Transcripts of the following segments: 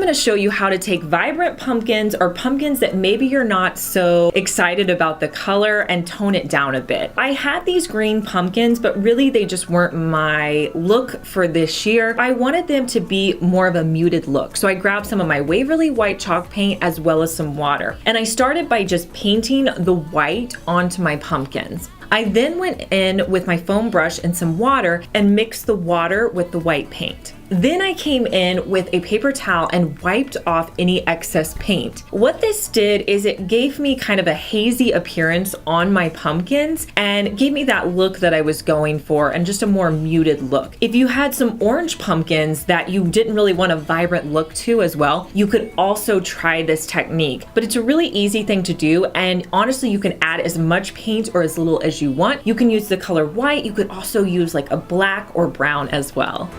gonna show you how to take vibrant pumpkins or pumpkins that maybe you're not so excited about the color and tone it down a bit. I had these green pumpkins, but really they just weren't my look for this year. I wanted them to be more of a muted look. So I grabbed some of my Waverly white chalk paint as well as some water. And I started by just painting the white onto my pumpkins. I then went in with my foam brush and some water and mixed the water with the white paint. Then I came in with a paper towel and wiped off any excess paint. What this did is it gave me kind of a hazy appearance on my pumpkins and gave me that look that I was going for and just a more muted look. If you had some orange pumpkins that you didn't really want a vibrant look to as well, you could also try this technique. But it's a really easy thing to do, and honestly you can add as much paint or as little as you want. You can use the color white, you could also use like a black or brown as well.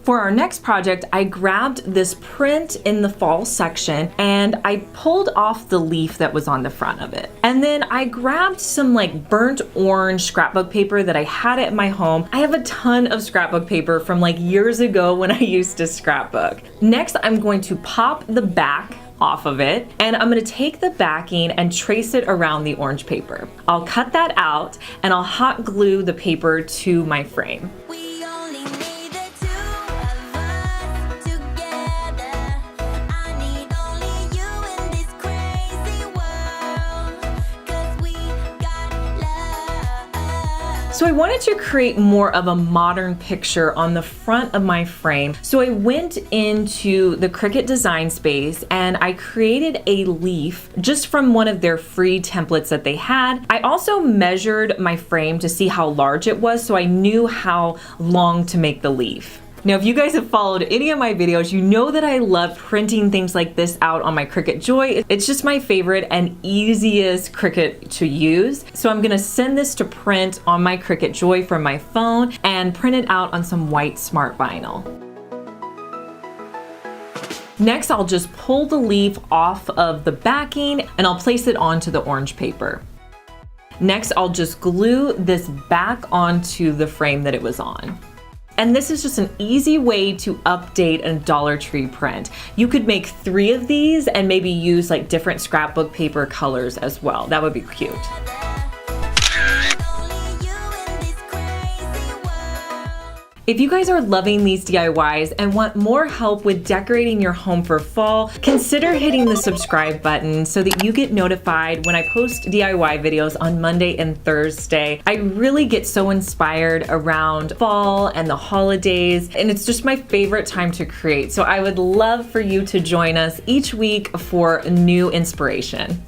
For our next project, I grabbed this print in the fall section and I pulled off the leaf that was on the front of it. And then I grabbed some like burnt orange scrapbook paper that I had at my home. I have a ton of scrapbook paper from like years ago when I used to scrapbook. Next, I'm going to pop the back off of it, and I'm gonna take the backing and trace it around the orange paper. I'll cut that out and I'll hot glue the paper to my frame. So I wanted to create more of a modern picture on the front of my frame. So I went into the Cricut design space and I created a leaf just from one of their free templates that they had. I also measured my frame to see how large it was so I knew how long to make the leaf. Now, if you guys have followed any of my videos, you know that I love printing things like this out on my Cricut Joy. It's just my favorite and easiest Cricut to use. So I'm gonna send this to print on my Cricut Joy from my phone and print it out on some white smart vinyl. Next, I'll just pull the leaf off of the backing and I'll place it onto the orange paper. Next, I'll just glue this back onto the frame that it was on. And this is just an easy way to update a Dollar Tree print. You could make 3 of these and maybe use like different scrapbook paper colors as well. That would be cute. If you guys are loving these DIYs and want more help with decorating your home for fall, consider hitting the subscribe button so that you get notified when I post DIY videos on Monday and Thursday. I really get so inspired around fall and the holidays, and it's just my favorite time to create. So I would love for you to join us each week for new inspiration.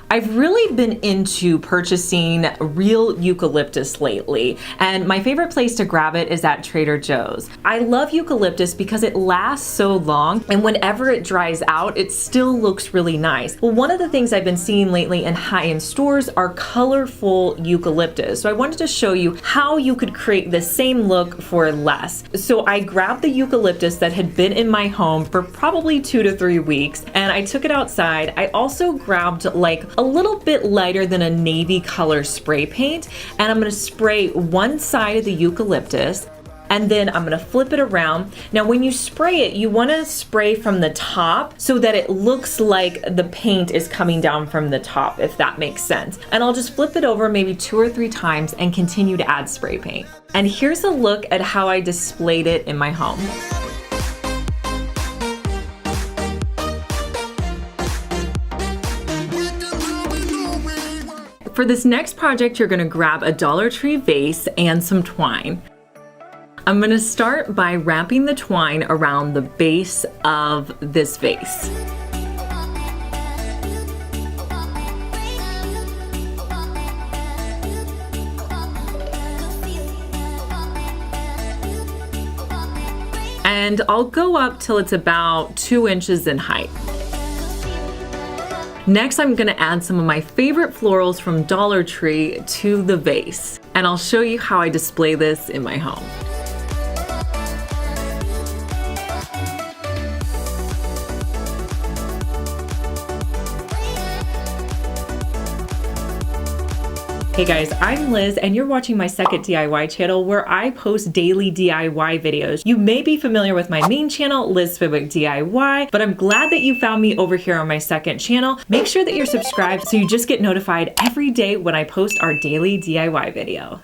I've really been into purchasing real eucalyptus lately, and my favorite place to grab it is at Trader Joe's. I love eucalyptus because it lasts so long, and whenever it dries out, it still looks really nice. Well, one of the things I've been seeing lately in high-end stores are colorful eucalyptus. So I wanted to show you how you could create the same look for less. So I grabbed the eucalyptus that had been in my home for probably 2 to 3 weeks, and I took it outside. I also grabbed like a little bit lighter than a navy color spray paint, and I'm going to spray one side of the eucalyptus, and then I'm going to flip it around. Now when you spray it, you want to spray from the top so that it looks like the paint is coming down from the top, if that makes sense. And I'll just flip it over maybe 2 or 3 times and continue to add spray paint. And here's a look at how I displayed it in my home. For this next project, you're gonna grab a Dollar Tree vase and some twine. I'm gonna start by wrapping the twine around the base of this vase. And I'll go up till it's about 2 inches in height. Next, I'm gonna add some of my favorite florals from Dollar Tree to the vase. and I'll show you how I display this in my home. Hey guys, I'm Liz and you're watching my second DIY channel where I post daily DIY videos. You may be familiar with my main channel, Liz Fenwick DIY, but I'm glad that you found me over here on my second channel. Make sure that you're subscribed so you just get notified every day when I post our daily DIY video.